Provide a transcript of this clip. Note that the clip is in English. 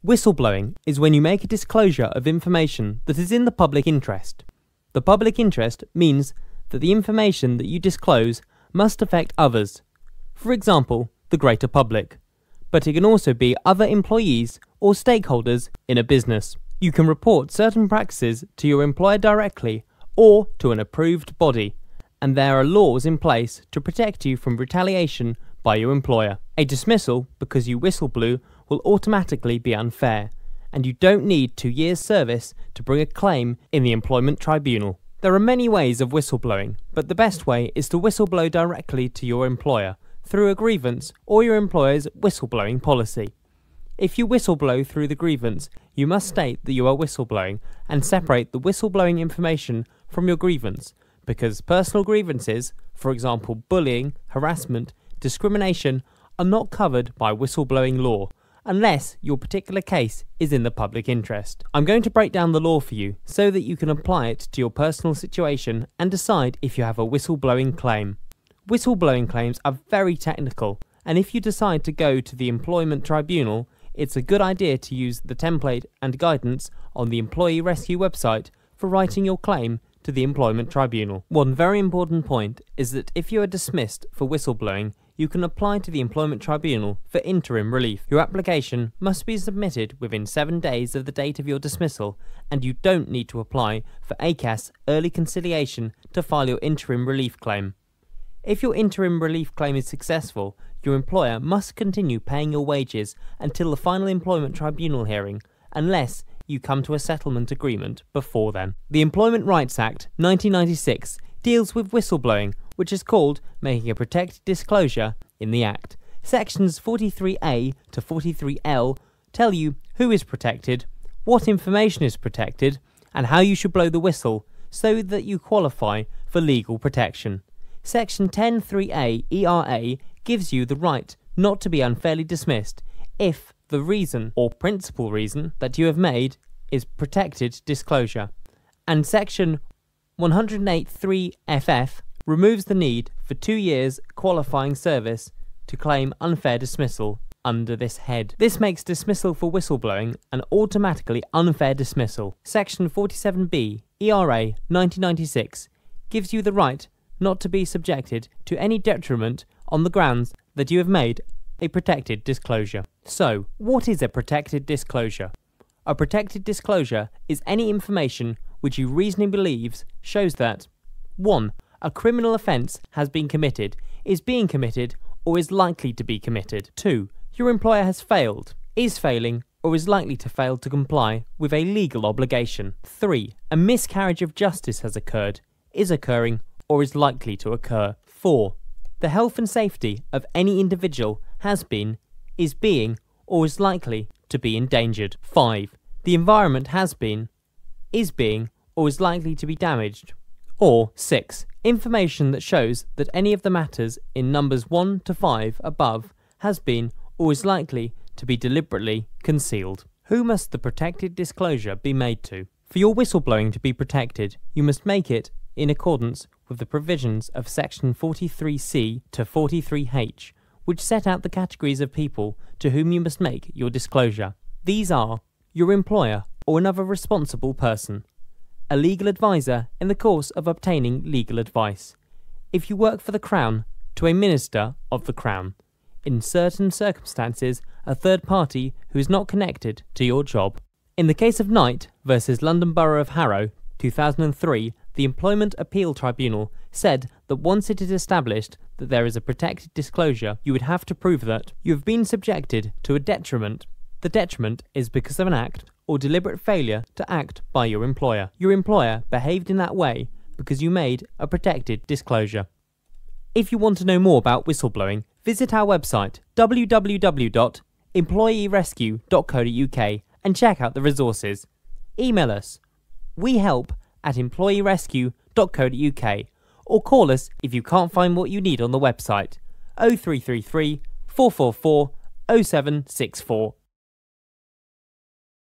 Whistleblowing is when you make a disclosure of information that is in the public interest. The public interest means that the information that you disclose must affect others, for example, the greater public, but it can also be other employees or stakeholders in a business. You can report certain practices to your employer directly or to an approved body, and there are laws in place to protect you from retaliation by your employer. A dismissal because you whistleblew will automatically be unfair, and you don't need 2 years' service to bring a claim in the employment tribunal. There are many ways of whistleblowing, but the best way is to whistleblow directly to your employer through a grievance or your employer's whistleblowing policy. If you whistleblow through the grievance, you must state that you are whistleblowing and separate the whistleblowing information from your grievance, because personal grievances, for example bullying, harassment, discrimination, are not covered by whistleblowing law, unless your particular case is in the public interest. I'm going to break down the law for you so that you can apply it to your personal situation and decide if you have a whistleblowing claim. Whistleblowing claims are very technical, and if you decide to go to the employment tribunal, it's a good idea to use the template and guidance on the Employee Rescue website for writing your claim to the employment tribunal. One very important point is that if you are dismissed for whistleblowing, you can apply to the employment tribunal for interim relief. Your application must be submitted within 7 days of the date of your dismissal, and you don't need to apply for ACAS early conciliation to file your interim relief claim. If your interim relief claim is successful, your employer must continue paying your wages until the final employment tribunal hearing, unless you come to a settlement agreement before then. The Employment Rights Act 1996 deals with whistleblowing, which is called making a protected disclosure in the Act. Sections 43A to 43L tell you who is protected, what information is protected, and how you should blow the whistle so that you qualify for legal protection. Section 10.3a ERA gives you the right not to be unfairly dismissed if the reason or principal reason that you have made is protected disclosure. And Section 108.3 FF removes the need for 2 years qualifying service to claim unfair dismissal under this head. This makes dismissal for whistleblowing an automatically unfair dismissal. Section 47B ERA 1996 gives you the right not to be subjected to any detriment on the grounds that you have made a protected disclosure. So, what is a protected disclosure? A protected disclosure is any information which you reasonably believe shows that 1. A criminal offence has been committed, is being committed, or is likely to be committed. 2. Your employer has failed, is failing, or is likely to fail to comply with a legal obligation. 3. A miscarriage of justice has occurred, is occurring, or is likely to occur. 4. The health and safety of any individual has been, is being, or is likely to be endangered. 5. The environment has been, is being, or is likely to be damaged. Or 6. Information that shows that any of the matters in numbers 1 to 5 above has been, or is likely to be deliberately concealed. Who must the protected disclosure be made to? For your whistleblowing to be protected, you must make it in accordance with the provisions of Section 43C to 43H, which set out the categories of people to whom you must make your disclosure. These are your employer or another responsible person, a legal advisor in the course of obtaining legal advice, if you work for the Crown, to a minister of the Crown, in certain circumstances a third party who is not connected to your job. In the case of Knight versus London Borough of Harrow, 2003, the Employment Appeal Tribunal said that once it is established that there is a protected disclosure, you would have to prove that you have been subjected to a detriment. The detriment is because of an act or deliberate failure to act by your employer. Your employer behaved in that way because you made a protected disclosure. If you want to know more about whistleblowing, visit our website www.employeerescue.co.uk and check out the resources. Email us wehelp@employeerescue.co.uk or call us if you can't find what you need on the website 0333 444 0764.